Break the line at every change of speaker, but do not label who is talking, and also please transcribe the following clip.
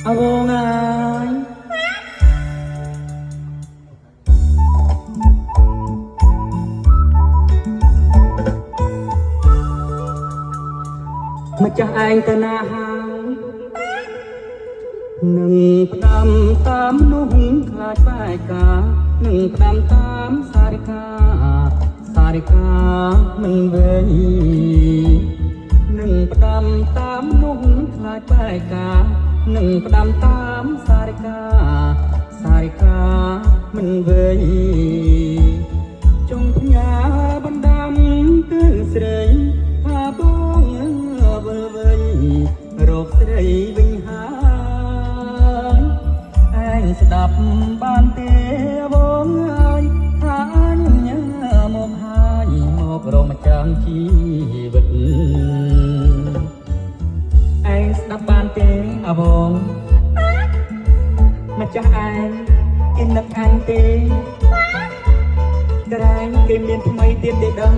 អវងអើយម្ចាស់ឯងទៅណាហើយនឹងផ្ដាំតាមនោះខ្លាចបែកកានឹងផ្ដាំតាមសារិកាមិនវិញនឹងផ្ដាំតាមនោះខ្លាចបែកកានឹងផ្ដាំតាមសារិកាមិនវិញចុងផ្ញើបណ្ដាំគឺស្រីថាបងវិលវិញរកស្រីវិញហើយឯងស្ដាប់បានទេវងហើយ ថាអញមកហើយមករកម្ចាំងជីវិតឯងស្ដាប់បានទេអវងម្ចាស់ឯងគេនឹកអញទេក្រែងគេមានថ្មីទៀតទេដឹង